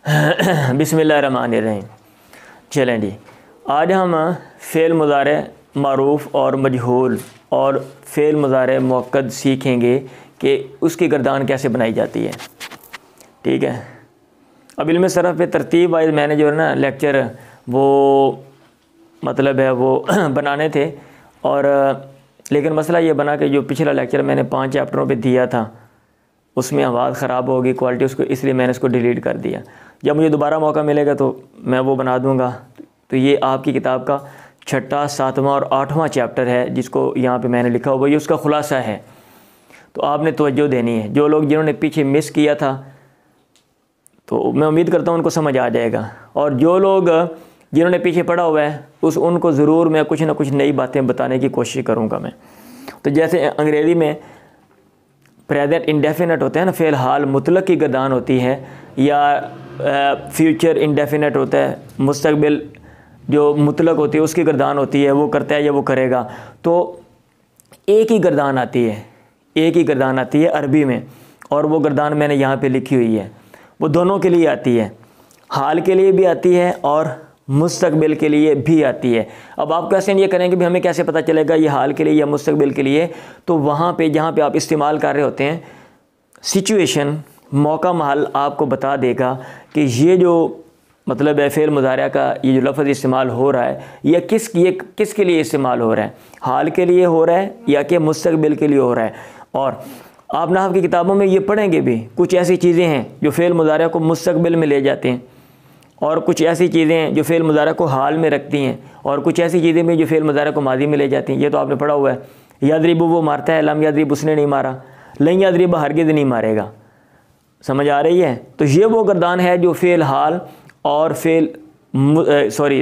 बिस्मिल्लाहिर्रहमानिर्रहीम। चलें जी, आज हम फ़ेल मुज़ारे मारूफ़ और मजहूल और फ़ेल मुज़ारे मुअक्कद सीखेंगे कि उसकी गर्दान कैसे बनाई जाती है। ठीक है, अब इल्म सरफ़ पे तरतीब वाइज मैंने जो है ना लेक्चर वो मतलब है वो बनाने थे, और लेकिन मसला ये बना कि जो पिछला लेक्चर मैंने 5 चैप्टरों पे दिया था उसमें आवाज़ ख़राब हो गई, क्वालिटी उसको, इसलिए मैंने इसको डिलीट कर दिया। जब मुझे दोबारा मौका मिलेगा तो मैं वो बना दूंगा। तो ये आपकी किताब का 6ठा, 7वां और 8वां चैप्टर है जिसको यहाँ पे मैंने लिखा हुआ, ये उसका ख़ुलासा है। तो आपने तवज्जो देनी है। जो लोग जिन्होंने पीछे मिस किया था तो मैं उम्मीद करता हूँ उनको समझ आ जाएगा, और जो लोग जिन्होंने पीछे पढ़ा हुआ है उनको ज़रूर मैं कुछ ना कुछ नई बातें बताने की कोशिश करूँगा मैं। तो जैसे अंग्रेज़ी में प्रेजेंट इंडेफिनेट होते हैं ना, फ़ेल हाल मुतलक की गर्दान होती है, या फ्यूचर इंडेफिनेट होता है, मुस्तकबिल जो मुतलक होती है उसकी गर्दान होती है, वो करता है या वो करेगा। तो एक ही गर्दान आती है, एक ही गर्दान आती है अरबी में, और वो गर्दान मैंने यहाँ पे लिखी हुई है। वो दोनों के लिए आती है, हाल के लिए भी आती है और मुस्तकबिल के लिए भी आती है। अब आप कैसे ये करेंगे भी हमें कैसे पता चलेगा ये हाल के लिए या मुस्तकबिल के लिए? तो वहाँ पे जहाँ पे आप इस्तेमाल कर रहे होते हैं, सिचुएशन, मौका महल आपको बता देगा कि ये जो मतलब है फ़ेल मुज़ारिया का ये जो लफ्ज़ इस्तेमाल हो रहा है ये किसके लिए इस्तेमाल हो रहा है, हाल के लिए हो रहा है या कि मुस्तकबिल के लिए हो रहा है। और आप नाहव की किताबों में ये पढ़ेंगे भी, कुछ ऐसी चीज़ें हैं जो फ़ेल मुज़ारिया को मुस्तकबिल में ले जाते हैं, और कुछ ऐसी चीज़ें हैं जो फ़ेल मुज़ारिया को हाल में रखती हैं, और कुछ ऐसी चीज़ें भी जो फ़ेल मुज़ारिया को मादी में ले जाती हैं। ये तो आपने पढ़ा हुआ है। यदरिबु वो मारता है, लम यदरिब उसने नहीं मारा, लन यदरिब हरगिज़ नहीं मारेगा। समझ आ रही है? तो ये वो गर्दान है जो फ़ेल हाल और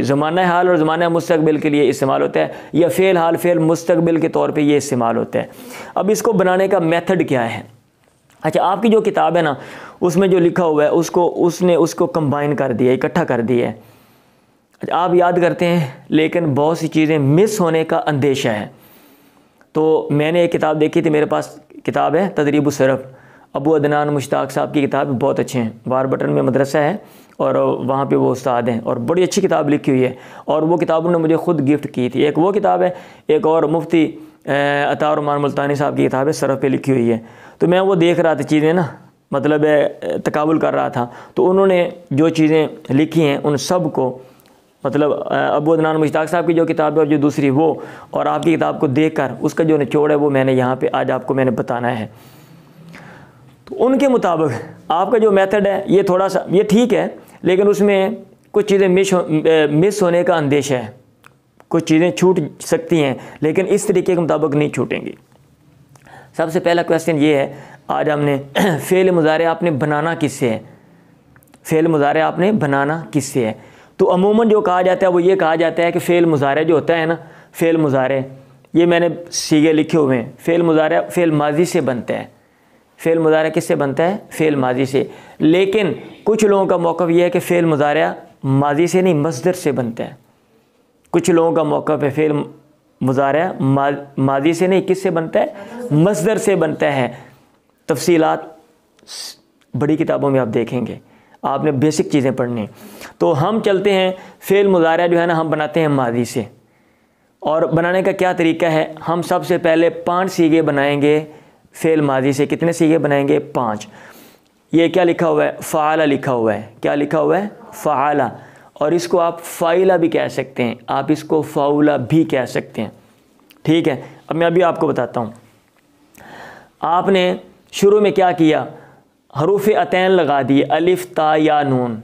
ज़माना हाल और ज़माना मुस्तकबिल के लिए इस्तेमाल होता है, या फ़ेल हाल फ़ेल मुस्तकबिल के तौर पे ये इस्तेमाल होता है। अब इसको बनाने का मेथड क्या है? अच्छा, आपकी जो किताब है ना उसमें जो लिखा हुआ है उसने उसको कंबाइन कर दिया, इकट्ठा कर दिया है। अच्छा, आप याद करते हैं लेकिन बहुत सी चीज़ें मिस होने का अंदेशा है। तो मैंने एक किताब देखी थी, मेरे पास किताब है तदरीबुस सरफ़, अबू अदनान मुश्ताक साहब की किताब, बहुत अच्छे हैं। वार बटन में मदरसा है और वहाँ पे वो उस्ताद हैं, और बड़ी अच्छी किताब लिखी हुई है, और वो किताब उन्होंने मुझे ख़ुद गिफ्ट की थी। एक वो किताब है, एक और मुफ्ती अता उर मुल्तानी साहब की किताब है, सरफ़ पे लिखी हुई है। तो मैं वो देख रहा था चीज़ें ना, मतलब तकाबुल कर रहा था, तो उन्होंने जो चीज़ें लिखी हैं उन सब को, मतलब अबू अदनान मुश्ताक साहब की जो किताब है और जो दूसरी वो, और आपकी किताब को देखकर उसका जो निचोड़ है वो मैंने यहाँ पे आज आपको मैंने बताना है। तो उनके मुताबिक आपका जो मेथड है ये थोड़ा सा ये ठीक है, लेकिन उसमें कुछ चीज़ें मिस होने का अंदेशा है, कुछ चीज़ें छूट सकती हैं, लेकिन इस तरीके के मुताबिक नहीं छूटेंगी। सबसे पहला क्वेश्चन ये है, आज हमने फ़ेल मुज़ारे आपने बनाना किससे है? फ़ेल मुज़ारे आपने बनाना किससे है? तो अमूमन जो कहा जाता है वो ये कहा जाता है कि फ़ेल मुज़ारे जो होता है ना, फ़ेल मुज़ारे, ये मैंने सीगे लिखे हुए हैं। फ़ेल मुज़ारे फ़ेल माजी से बनता है। फ़ेल मुज़ारे किससे बनता है? फ़ेल माजी से। लेकिन कुछ लोगों का मौक़िफ़ ये है कि फ़ेल मुज़ारे माजी से नहीं मस्दर से बनता है। कुछ लोगों का मौक़िफ़ है फ़ेल मुज़ारे माजी से नहीं, किससे बनता है? मस्दर से बनता है। तफसीलात बड़ी किताबों में आप देखेंगे, आपने बेसिक चीज़ें पढ़नी। तो हम चलते हैं, फ़ेल मुज़ारे जो है ना हम बनाते हैं माजी से, और बनाने का क्या तरीका है? हम सबसे पहले 5 सीगे बनाएंगे फ़ेल माजी से। कितने सीगे बनाएंगे? 5। ये क्या लिखा हुआ है? फ़ाला लिखा हुआ है। क्या लिखा हुआ है? फ़ाला। और इसको आप फ़ाइला भी कह सकते हैं, आप इसको फ़ाउला भी कह सकते हैं। ठीक है, अब मैं अभी आपको बताता हूँ। आपने शुरू में क्या किया? हरूफ अतैन लगा दिए, अलिफ़ ता या नून।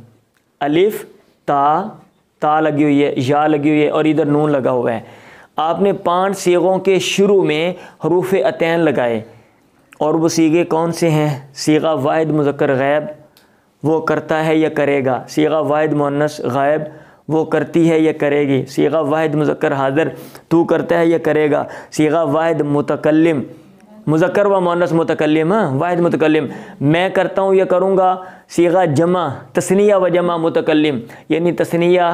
अलिफ़ ता लगी हुई है, या लगी हुई है, और इधर नून लगा हुआ है। आपने 5 सीगों के शुरू में हरूफ अतैन लगाए, और वो सीगे कौन से हैं? सीगा वाहिद मुज़क्कर गैब, वो करता है या करेगा। सीगा वाहिद मुअन्नस गायब, वो करती है या करेगी। सीगा वाहिद मुज़क्कर हाज़िर, तू करता है या करेगा। सीगा वाहिद मुतकल्लिम, मुज़क्कर व मुअन्नस मुतकल्लिम, वाहिद मुतकल्लिम, मैं करता हूँ या करूँगा। सीगा जमा तस्निया व जमा मुतकल्लिम, यानी तस्निया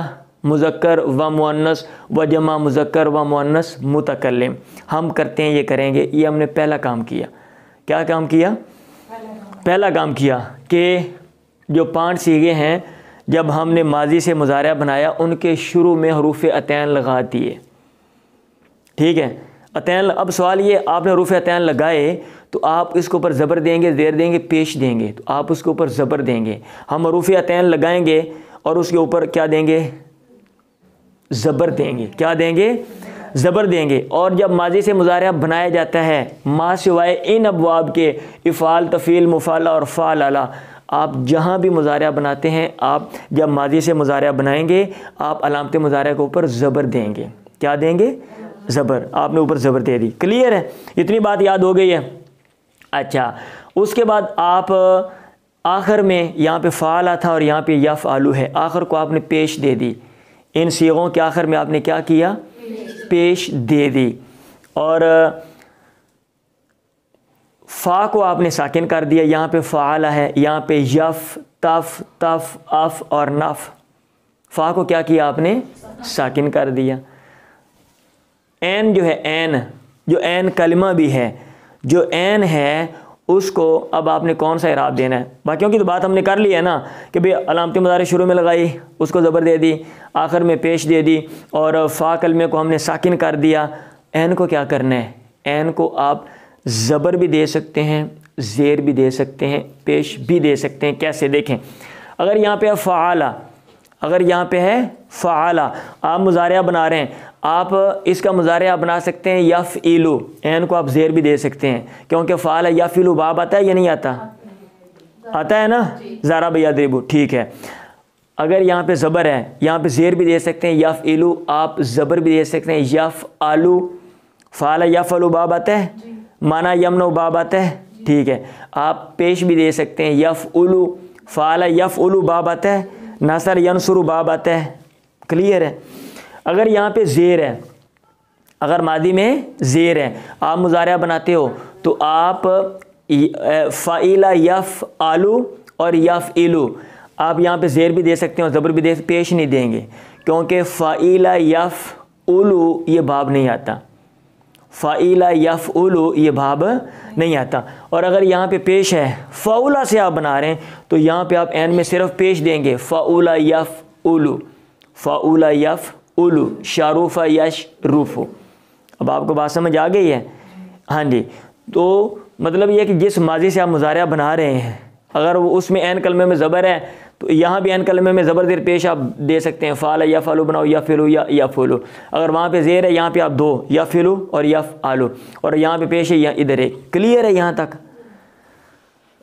मुज़क्कर व मुअन्नस व जमा मुज़क्कर व मुअन्नस मुतकल्लिम, हम करते हैं ये करेंगे। ये हमने पहला काम किया। क्या काम किया? पहला काम किया कि जो 5 सीगे हैं जब हमने माजी से मुजारिया बनाया उनके शुरू में हरूफ अतैन लगा दिए। ठीक है, अतैन। अब सवाल ये, आपने हरूफ अतैन लगाए तो आप इसके ऊपर ज़बर देंगे, ज़ेर देंगे, पेश देंगे, तो आप उसके ऊपर ज़बर देंगे। हम हरूफ अतैन लगाएंगे और उसके ऊपर क्या देंगे? ज़बर देंगे। क्या देंगे? ज़बर देंगे। और जब माजी से मुजारिया बनाया जाता है मा सिवाय इन अबवाब के, इफ़ाल, तफ़ील, मुफ़ाला और फ़ाला, आप जहाँ भी मुजारिया बनाते हैं, आप जब माजी से मुजारिया बनाएंगे आप अलामत मुजारिया के ऊपर ज़बर देंगे। क्या देंगे? ज़बर। आपने ऊपर ज़बर दे दी। क्लियर है? इतनी बात याद हो गई है? अच्छा, उसके बाद आप आखिर में यहाँ पे फ़ाला था और यहाँ पे यफ़ आलू है, आखिर को आपने पेश दे दी। इन सीगों के आखिर में आपने क्या किया? पेश दे दी। और फ़ा को आपने साकिन कर दिया। यहाँ पे फ़ाला है, यहाँ पे यफ़, तफ़, तफ़, अफ़ और नफ़। फ़ा को क्या किया आपने? साकिन कर दिया। ऐन जो है, ऐन जो ऐन कलमा भी है, जो ऐन है उसको अब आपने कौन सा इराब देना है? बाकियों की तो बात हमने कर ली है ना कि भाई अलामत मुजारे शुरू में लगाई, उसको ज़बर दे दी, आखिर में पेश दे दी और फ़ा कलमे को हमने साकिन कर दिया। ऐन को क्या करना है? ऐन को आप ज़बर भी दे सकते हैं, ज़ेर भी दे सकते हैं, पेश भी दे सकते हैं। कैसे? देखें, अगर यहाँ पे है फ़आला, अगर यहाँ पे है फ़आला, आप मुजारिया बना रहे हैं, आप इसका मुजारिया बना सकते हैं यफ़इलु, ऐन को आप ज़ेर भी दे सकते हैं, क्योंकि फ़आला यफ़इलु बाब आता है या नहीं आता? आता है ना? ज़ारा भैया देबू। ठीक है, अगर यहाँ पे ज़बर है, यहाँ पे ज़ेर भी दे सकते हैं यफ़इलु, आप ज़बर भी दे सकते हैं यफ़आलु। फ़आला यफ़अलु बाब आता है, माना यमनु बाब आता है। ठीक है, आप पेश भी दे सकते हैं यफ़उलु, फ़आला यफ़उलु बाब आता है, नसर यनसुरु बाब आता है। क्लियर है? अगर यहाँ पे ज़ेर है, अगर मादी में ज़ेर है, आप मुजारिया बनाते हो तो आप फ़ाइला यफ़आलु और यफ़इलु, आप यहाँ पे ज़ेर भी दे सकते हैं और ज़बर भी दे, पेश नहीं देंगे, क्योंकि फ़ाइला यफ़उलु ये बाब नहीं आता। फ़ाइला यफ़उलु ये बाब नहीं आता। और अगर यहाँ पे पेश है, फ़ाउला से आप बना रहे हैं, तो यहाँ पे आप एन में सिर्फ पेश देंगे, फ़ाउला यफ़उलु, फ़ाउला यफ़उलु, शारूफ़ा यशरूफ़ु। अब आपको बात समझ आ गई है? हाँ जी। तो मतलब ये कि जिस माजी से आप मुजारिया बना रहे हैं, अगर वो उसमें एन कलमे में ज़बर है तो यहाँ भी एन कलमे में ज़बर देर पेश आप दे सकते हैं। फ़ाला यफ़अलु बनाओ, यफ़इलु या यफ़उलु। अगर वहाँ पे ज़ेर है, यहाँ पे आप दो, यफ़इलु और यफ़अलु, और यहाँ पे पेश है, यहाँ इधर एक। क्लियर है यहाँ तक?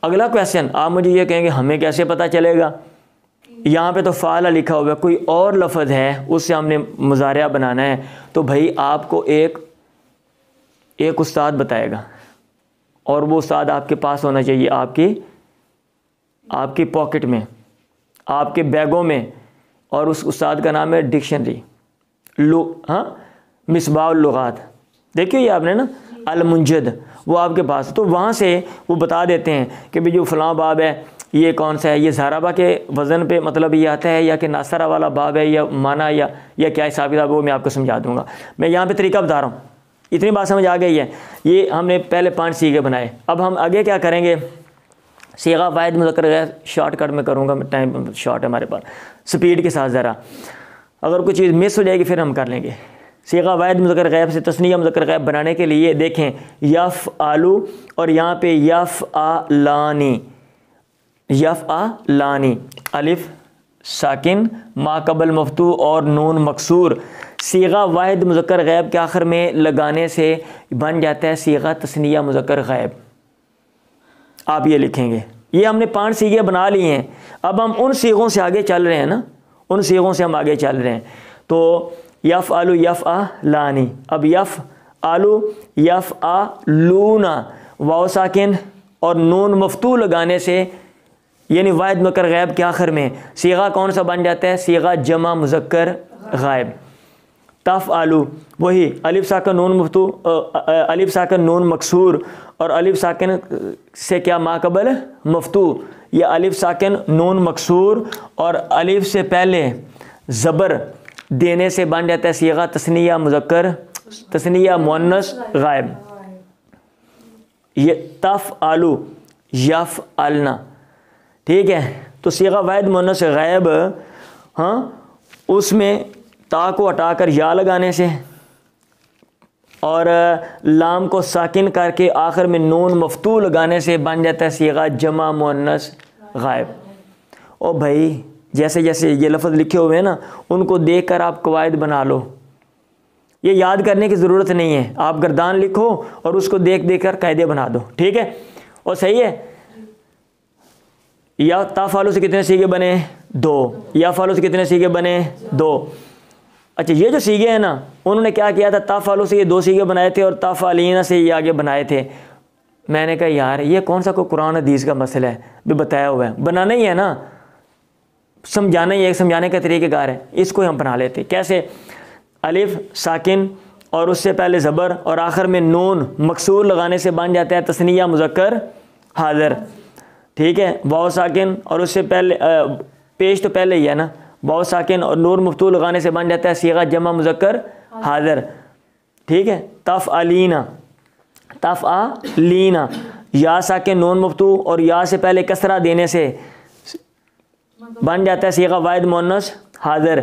अगला क्वेश्चन, आप मुझे ये कहेंगे हमें कैसे पता चलेगा? यहाँ पे तो फ़ाला लिखा हुआ है, कोई और लफ्ज़ है उससे हमने मुजारिया बनाना है, तो भाई आपको एक उस्ताद बताएगा, और वो उस्ताद आपके पास होना चाहिए, आपकी पॉकेट में, आपके बैगों में, और उस उस्ताद का नाम है डिक्शनरी, मिसबाहुल लुगात। देखिए ये आपने ना अल-मुंजद, वो आपके पास, तो वहाँ से वो बता देते हैं कि भाई जो फ़लाँ बाब है ये कौन सा है, ये ज़ाराबा के वज़न पे मतलब ये आता है, या कि नासरा वाला बाब है, या माना या क्या हिसाब किताब, वो मैं आपको समझा दूँगा। मैं यहाँ पे तरीका बता रहा हूँ। इतनी बात समझ आ गई है? ये हमने पहले 5 सीगे बनाए। अब हम आगे क्या करेंगे? सीगा वाहिद मुज़क्कर गैर शॉर्टकट में करूँगा, टाइम शॉर्ट है हमारे पास, स्पीड के साथ ज़रा, अगर कोई चीज़ मिस हो जाएगी फिर हम कर लेंगे। सीगा वाहिद मुज़क्कर गैब से तस्निया मुज़क्कर गैब बनाने के लिए देखें, यफ़आलु और यहाँ पे यफ़आलानी, यफ़आलानी, अलिफ साकिन, मा कबल मफ्तू और नून मकसूर, सीगा वाहिद मुज़क्कर गैब के आखिर में लगाने से बन जाता है सीगा तस्निया मुज़क्कर गैब। आप ये लिखेंगे। ये हमने 5 सीगे बना लिए हैं। अब हम उन सीगों से आगे चल रहे हैं ना, उन सीगों से हम आगे चल रहे हैं। तो यफ़आलु यफ़आलानी, अब यफ़आलु यफ़आलूना, वाव साकिन और नून मफ्तू लगाने से यानी वाहिद मुज़क्कर गैब के आखिर में सीगा कौन सा बन जाता है? सीगा जमा मुज़क्कर गैब। तफ़आलु वही अलिफ साकिन नून मफ्तू, अलिफ साकिन नून मकसूर और अलिफ साकिन से क्या माकबल मफ्तू, या अलिफ साकिन नून मकसूर और अलिफ से पहले ज़बर देने से बन जाता है सीगा तस्निया मुज़क्कर, तस्निया मुअन्नस गायब। ये तफ़आलु यफ़अलना, ठीक है। तो सीगा वाहिद मुअन्नस गायब, हाँ, उसमें ता को हटाकर या लगाने से और लाम को साकिन करके आखिर में नून मफ्तू लगाने से बन जाता है सीगा जमा मुअन्नस गायब। ओ भाई जैसे जैसे ये लफ्ज़ लिखे हुए हैं ना, उनको देखकर आप कवायद बना लो, ये याद करने की ज़रूरत नहीं है। आप गर्दान लिखो और उसको देख देख कर कायदे बना दो, ठीक है। और सही है। या ताफालू से कितने सीगे बने? 2। या फालू से कितने सीगे बने? 2। अच्छा, ये जो सीगे हैं ना, उन्होंने क्या किया था, ताफालू से ये 2 सीगे बनाए थे और ताफालीना से ये आगे बनाए थे। मैंने कहा यार ये कौन सा कोई कुरान हदीस का मसला है, भी बताया हुआ है, बनाना ही है ना, समझाना ही है, समझाने का तरीक़ेकार है, इसको हम बना लेते। कैसे? अलिफ साकिन और उससे पहले ज़बर और आखिर में नून मकसूर लगाने से बन जाता है तस्निया मुज़क्कर हाज़िर, ठीक है। वाव साकिन और उससे पहले पेश तो पहले ही है ना, वाव साकिन और नून मफ्तू लगाने से बन जाता है सीगा जमा मुज़क्कर हाज़िर, ठीक है। तफ़ अलीना, तफ़ आ लीना, या साकिन नून मफ्तू और या से पहले कसरा देने से बन जाता है सीगा वाहिद मुअन्नस हाज़िर,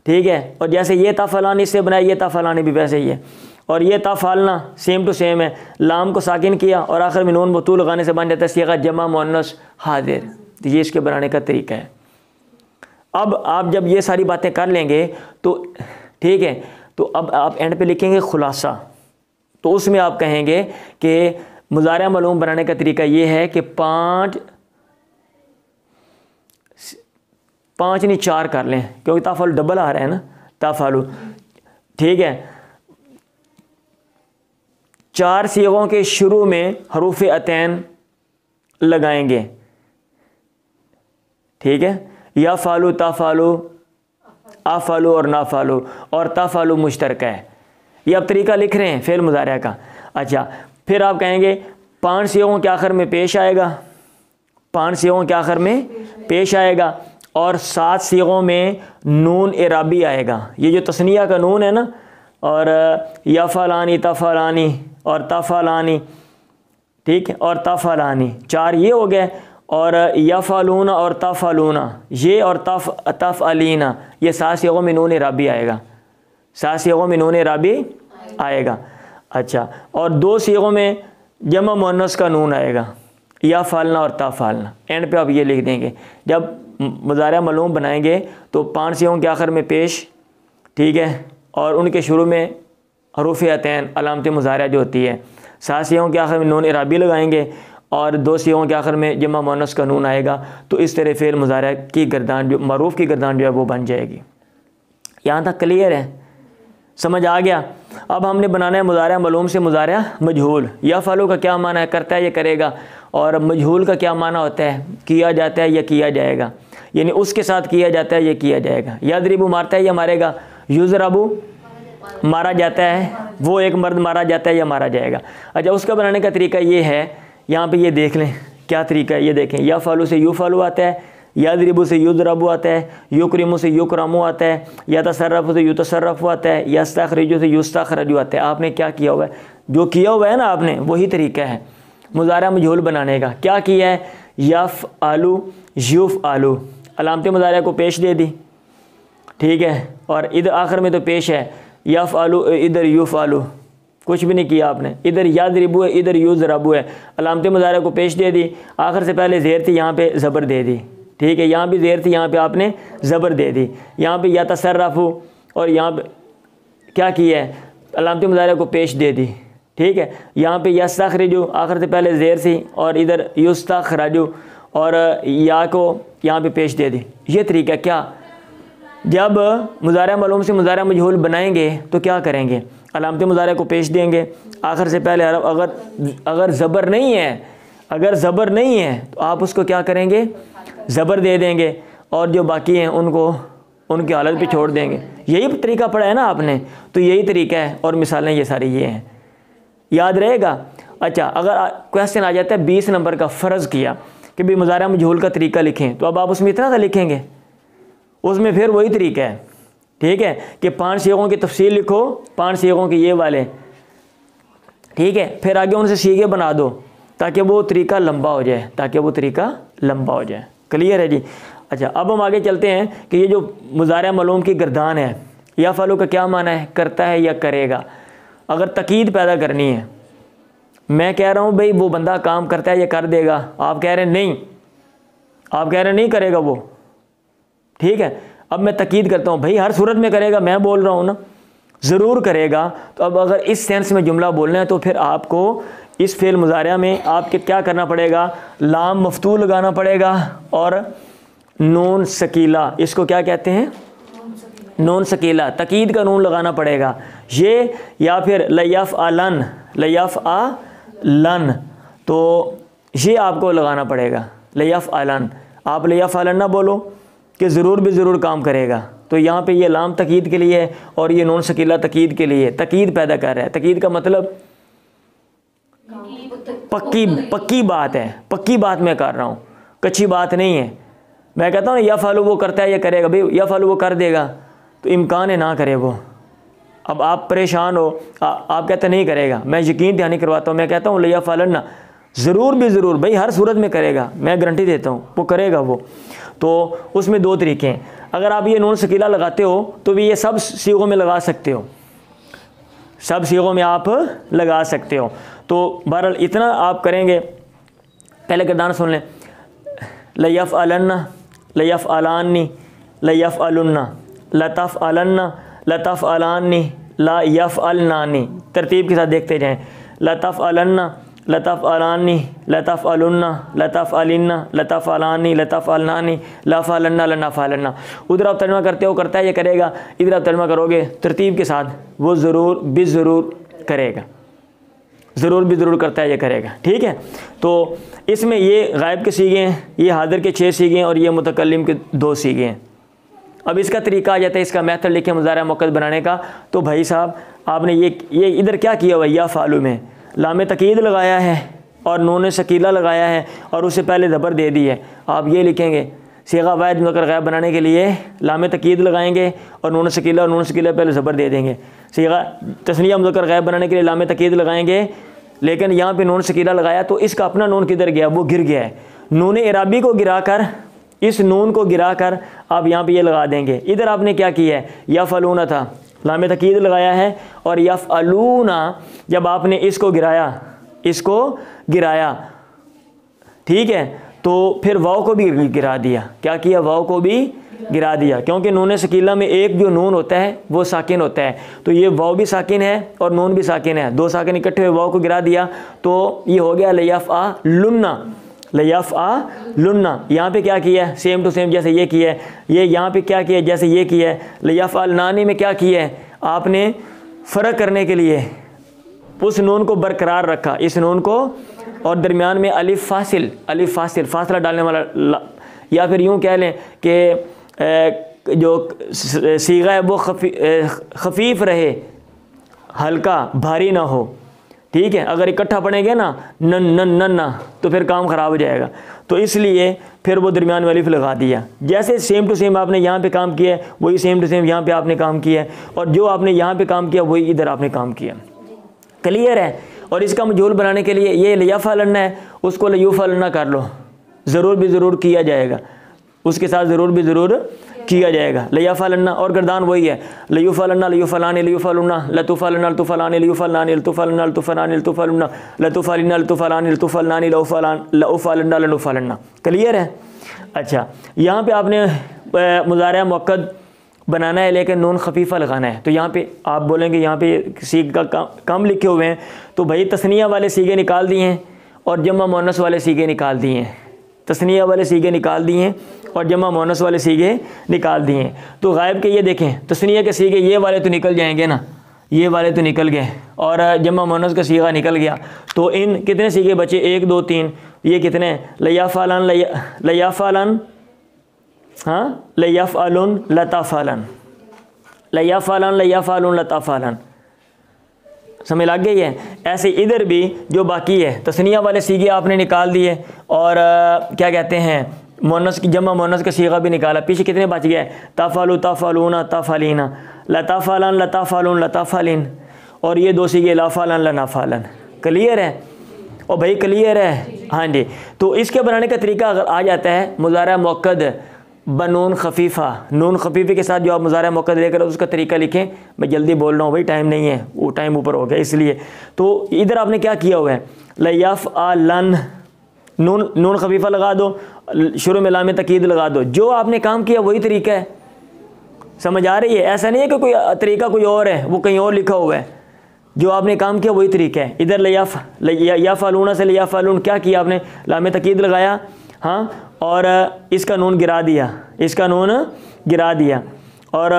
ठीक है। और जैसे ये ताफ़लानी इससे बनाया, ये ताफ़लानी भी वैसे ही है। और ये ताफ़ालना सेम टू सेम है, लाम को साकिन किया और आखिर में नून मफ्तू लगाने से बन जाता है सीगा जमा मुअन्नस हाज़िर। तो ये इसके बनाने का तरीका है। अब आप जब ये सारी बातें कर लेंगे तो ठीक है, तो अब आप एंड पे लिखेंगे खुलासा। तो उसमें आप कहेंगे कि मुज़ारिअ मालूम बनाने का तरीका ये है कि 5 नहीं 4 कर लें, क्योंकि ताफ़ालू डबल आ रहा है ना, ताफ़ालू, ठीक है। 4 सीगों के शुरू में हरूफ अतैन लगाएंगे, ठीक है। या फालू, ताफ़ालू, आफ़ालू और नाफ़ालू, और ताफ़ालू मुश्तरका है। ये आप तरीका लिख रहे हैं फ़ेल मुज़ारिअ का। अच्छा, फिर आप कहेंगे 5 सीगों के आखिर में पेश आएगा, 5 सीगों के आखिर में पेश आएगा और 7 सीगों में नून इराबी आएगा। ये जो तस्निया का नून है ना, और या फ़लानी, तफ़लानी और ताफ़लानी, ठीक है, और ताफ़लानी, 4 ये हो गए। और या फ़ालूना और ताफ़ालूना ये, और ताफ़अलीना, ये 7 सीगों में नून इराबी आएगा, 7 सीगों में नून इराबी आएगा। अच्छा, और 2 सीगों में जमा मुअन्नस का नून आएगा, या फ़ालना और ताफ़ालना। एंड पे आप ये लिख देंगे। जब मुज़ारिअ मालूम बनाएंगे तो 5 सीगों के आखिर में पेश, ठीक है, और उनके शुरू में हरूफ अतैन अलामत मुज़ारिअ जो होती है, 7 सीगों के आखिर में नून इराबी लगाएंगे और 2 सीगों के आखिर में जमा मुअन्नस का नून आएगा। तो इस तरह फ़ेल मुज़ारिअ की गर्दान जो मरूफ़ की गर्दान जो है वो बन जाएगी। यहाँ तक क्लियर है, समझ आ गया? अब हमने बनाना है मुज़ारिअ मालूम से मुज़ारिअ मजहूल। या फ़ालू का क्या माना है, करता है या करेगा, और मजहूल का क्या माना होता है, किया जाता है या किया जाएगा, यानी उसके साथ किया जाता है या किया जाएगा। यदरिबु मारता है या मारेगा, युज़रबु मारा जाता है, वो एक मर्द मारा जाता है या मारा जाएगा। अच्छा, उसका बनाने का तरीका ये है, यहाँ पे ये देख लें क्या तरीका है, ये देखें। या फ़ालू से यू फ़ालू आता है, यदरिबु से युज़रबु आता है, युकरिमु से युकरमु आता है, या तसर्रफ़ु से युतसर्रफ़ु आता है, यस्तख़रिजु से युस्तख़रजु आता है। आपने क्या किया हुआ है, जो किया हुआ है ना आपने, वही तरीका है मुज़ारिअ मजहूल बनाने का। क्या किया है, यफ़अलु युफ़अलु, अलामत मुज़ारिअ को पेश दे दी, ठीक है, और इधर आखिर में तो पेश है यफ़अलु, इधर युफ़अलु, कुछ भी नहीं किया आपने। इधर यदरिबु है, इधर युज़रबु है, अलामत मुज़ारिअ को पेश दे दी, आखिर से पहले ज़ेर थी, यहाँ पे ज़बर दे दी, ठीक है, यहाँ भी ज़ेर थी, यहाँ पे आपने ज़बर दे दी। यहाँ पे या तसर्रफ़ु और यहाँ पे क्या किया है, अलामत मुज़ारिअ को पेश दे दी, ठीक है। यहाँ पे यस्तख़रिजु, आखिर से पहले ज़ेर थी, और इधर युस्तख़रजु और या को यहाँ पे पेश दे दी। ये तरीका क्या, जब मुज़ारिअ मालूम से मुज़ारिअ मजहूल बनाएंगे तो क्या करेंगे, अलामत मुज़ारिअ को पेश देंगे, आखिर से पहले हरफ, अगर ज़बर नहीं है, अगर ज़बर नहीं है तो आप उसको क्या करेंगे, ज़बर दे देंगे, और जो बाकी हैं उनको उनकी हालत पे छोड़ देंगे। यही तरीका पढ़ा है ना आपने, तो यही तरीका है, और मिसालें ये सारी ये हैं, याद रहेगा। अच्छा, अगर क्वेश्चन आ जाता है 20 नंबर का, फ़र्ज़ किया कि भाई मुज़ारिअ मजहूल का तरीका लिखें, तो अब आप उसमें इतना सा लिखेंगे, उसमें फिर वही तरीका है, ठीक है, कि 5 सीगों की तफसील लिखो, 5 सीगों के ये वाले, ठीक है, फिर आगे उनसे सीगे बना दो ताकि वो तरीका लंबा हो जाए, ताकि वो तरीका लंबा हो जाए। क्लियर है जी। अच्छा, अब हम आगे चलते हैं कि ये जो मुज़ारिअ मलूम की गर्दान है, यफ़अलु का क्या माना है, करता है या करेगा। अगर तकीद पैदा करनी है, मैं कह रहा हूँ भाई वो बंदा काम करता है या कर देगा, आप कह रहे हैं नहीं, आप कह रहे हैं नहीं करेगा वो, ठीक है। अब मैं तकीद करता हूँ भाई हर सूरत में करेगा, मैं बोल रहा हूँ ना ज़रूर करेगा। तो अब अगर इस सेंस में जुमला बोलना है तो फिर आपको इस फ़ेल मुज़ारिअ में आपके क्या करना पड़ेगा, लाम मफ्तूल लगाना पड़ेगा और नून सकीला, इसको क्या कहते हैं, नून सकीला, तकीद का नून लगाना पड़ेगा ये, या फिर लयफ़अलन, लयफ़अलन, तो ये आपको लगाना पड़ेगा लयफ़अलन। आप लयफ़अलन ना बोलो कि ज़रूर भी ज़रूर काम करेगा, तो यहाँ पे ये लाम तकीद के लिए है और ये नून सकीला तकीद के लिए, तकीद पैदा कर रहा है। तकीद का मतलब पक्की बात है, पक्की बात मैं कर रहा हूँ, कच्ची बात नहीं है। मैं कहता हूँ यफ़अलु वो करता है या करेगा, भाई यफ़अलु वो कर देगा, तो इम्कान है ना करे वो। अब आप परेशान हो, आप कहते नहीं करेगा, मैं यकीन दहानी करवाता हूँ, मैं कहता हूँ लयफ़अलन, ज़रूर भी ज़रूर भाई हर सूरत में करेगा, मैं गारंटी देता हूँ वो करेगा वो। तो उसमें दो तरीके हैं, अगर आप ये नून सकीला लगाते हो तो भी ये सब सीगों में लगा सकते हो, सब सीगों में आप लगा सकते हो। तो बहरहाल इतना आप करेंगे। पहले गर्दान सुन लें, लयफ़अलन, लयफ़अलानी, लयफ़अलुन्ना, लतफ़अलन, लतफ़अलानी, ला यफ़अलनानी। तरतीब के साथ देखते जाएं, लतफ़अलन, लतफ़अलानी, लतफ़अलुन्ना, लतफ़अलिन्ना, लतफ़अलानी, लतफ़अलनानी, लफ़अलन्ना, लनफ़अलन्ना। उधर आप तर्जुमा करते हो करता है ये करेगा, इधर आप तर्जुमा करोगे तरतीब के साथ, वो ज़रूर भी ज़रूर करेगा, ज़रूर भी ज़रूर करता है ये करेगा, ठीक है। तो इसमें ये गायब के सीगे हैं, ये हाज़िर के 6 सीगे हैं और ये मुतकल्लिम के 2 सीगे हैं। अब इसका तरीका आ जाता है, इसका मेथड लिखे मुज़ारिअ मुअक्कद बनाने का। तो भाई साहब आपने ये इधर क्या किया हुआ, या फ़ालू में लाम तकीद लगाया है और नून सकीला लगाया है और उससे पहले ज़बर दे दी है। आप ये लिखेंगे सीगा वाहिद मुज़क्कर गैब बनाने के लिए लाम तकीद लगाएंगे और नून सकीला पहले ज़बर दे देंगे। सीगा तस्निया मुज़क्कर गैब बनाने के लिए लाम तकीद लगाएंगे, लेकिन यहाँ पे नून सकीला लगाया तो इसका अपना नून किधर गया, वो गिर गया है। नून इराबी को गिरा कर, इस नून को गिरा कर आप यहाँ पे ये लगा देंगे। इधर आपने क्या किया है, यफ़अलूना था, लाम तकीद लगाया है और यफ़अलूना जब आपने इसको गिराया, ठीक है, तो फिर वाव को भी गिरा दिया। क्या किया, वाव को भी गिरा दिया, क्योंकि नून सकीला में एक जो नून होता है वो साकिन होता है। तो ये वाव भी साकिन है और नून भी साकिन है, 2 साकिन इकट्ठे हुए वाव को गिरा दिया, तो ये हो गया लयफ़अलुन्ना, लयफ़अलुन्ना। यहाँ पे क्या किया है, सेम टू सेम जैसे ये किया है, ये यहाँ पे क्या किया है जैसे ये किया है। लयफ़अलनानी में क्या किया है, आपने फ़र्क करने के लिए उस नून को बरकरार रखा, इस नून को, और दरमियान में अलिफ फासिल फासला डालने वाला, या फिर यूँ कह लें कि जो सीगा है वो खफीफ रहे, हल्का भारी ना हो, ठीक है। अगर इकट्ठा पढ़ेंगे ना न तो फिर काम ख़राब हो जाएगा, तो इसलिए फिर वो दरमियान में अलिफ लगा दिया। जैसे सेम टू सेम आपने यहाँ पे काम किया है, वही सेम टू सेम यहाँ पे आपने काम किया है, और जो आपने यहाँ पे काम किया वही इधर आपने काम किया। क्लियर है। और इसका मजहूल बनाने के लिए ये लयफ़अलन है, उसको लयूफ़अलन कर लो, ज़रूर भी ज़रूर किया जाएगा, उसके साथ ज़रूर भी ज़रूर किया जाएगा। लयफ़अलन और गर्दान वही है, लयूफ़अलन, लयूफ़अलानी, लयूफ़अलुन्ना, लतुफ़अलन, लतुफ़अलानी, लयूफ़अलनानी, लतुफ़अलन, लतुफ़अलानी, लतुफ़अलुन्ना, लतुफ़अलिन्ना, लतुफ़अलानी, लतुफ़अलनानी, लऊफ़अलन्ना, लनूफ़अलन्ना। क्लियर है। अच्छा, यहाँ पे आपने मुज़ारिअ मुअक्कद बनाना है लेकिन नून खफीफ़ा लगाना है, तो यहाँ पे आप बोलेंगे यहाँ पे सीग का कम लिखे हुए हैं, तो भाई तस्निया वाले सीगे निकाल दिए हैं और जमा मुअन्नस वाले सीगे निकाल दिए हैं। तस्निया वाले सीगे निकाल दिए हैं और जमा मुअन्नस वाले सीगे निकाल दिए हैं। तो गायब के ये देखें, तस्निया के सीगे ये वाले तो निकल जाएंगे ना, ये वाले तो निकल गए, और जमा मुअन्नस का सीगा निकल गया। तो इन कितने सीगे बचे, 1 2 3, ये कितने, लयफ़अलन, लयफ़अलन, हाँ, लयफ़अलुन, लतफ़अलन, लयफ़अलन, लयफ़अलुन, लतफ़अलन। समझ लग गई है। ऐसे इधर भी जो बाकी है तस्निया वाले सीगे आपने निकाल दिए और क्या कहते हैं मुअन्नस की जमा मुअन्नस का सीगा भी निकाला। पीछे कितने बच गए, तफ़अलु, तफ़अलूना, तफ़अलीना, लतफ़अलन, लतफ़अलुन, लतफ़अलिन, और ये 2 सीगे लफ़अलन, लनफ़अलन। क्लियर है। और भाई क्लियर है? हाँ जी। तो इसके बनाने का तरीका अगर आ जाता है, मुज़ारा मुअक्कद बनून खफीफ़ा, नून खफीफ़े के साथ जो आप मुज़ारा मुअक्कद लेकर उसका तरीका लिखें। मैं जल्दी बोल रहा हूँ भाई, टाइम नहीं है, वो टाइम ऊपर हो गया इसलिए। तो इधर आपने क्या किया हुआ है, लयफ़अलन, नून खफीफ़ा लगा दो, शुरू में लाम तकीद लगा दो। जो आपने काम किया वही तरीका है, समझ आ रही है? ऐसा नहीं है कि कोई तरीका कोई और है, वो कहीं और लिखा हुआ है। जो आपने काम किया वही तरीका है। इधर यफ़अलूना से यफ़अलून क्या किया आपने, लाम तकीद लगाया, हाँ, और इसका नून गिरा दिया, इसका नून गिरा दिया, और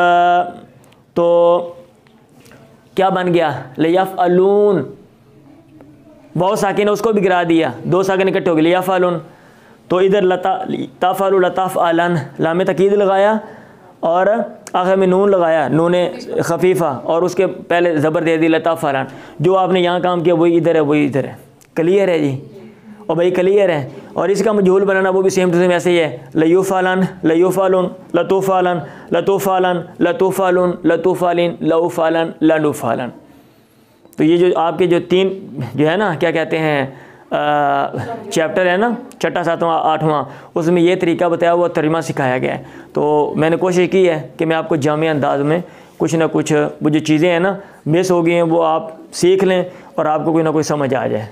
तो क्या बन गया, लयफ़अलून, बहुत साकिन है उसको भी गिरा दिया, दो साकिन इकट्ठे हो गए, लयफ़अलून। तो इधर तफ़अलु लतफ़अलन, लाम तकीद लगाया और आखिर में नून लगाया, नून खफीफ़ा, और उसके पहले ज़बर दे दी लतफ़अलन। जो आपने यहाँ काम किया वही इधर है, वही इधर है। क्लियर है जी? और भाई क्लियर है? और इसका मजहूल बनाना वो भी सेम टू सेम ऐसे ही है, लयूफ़अलन, लयूफ़अलुन, लतूफ़अलन, लतूफ़अलन, लतूफ़अलुन, लतूफ़अलिन, लऊफ़अलन, लनूफ़अलन। तो ये जो आपके जो तीन जो है ना, क्या कहते हैं, चैप्टर है ना, छठा, सातवां, आठवां, उसमें ये तरीका बताया हुआ, तर्जुमा सिखाया गया है। तो मैंने कोशिश की है कि मैं आपको जामे अंदाज में कुछ ना कुछ वो जो चीज़ें हैं ना मिस हो गई हैं वो आप सीख लें और आपको कोई ना कोई समझ आ जाए।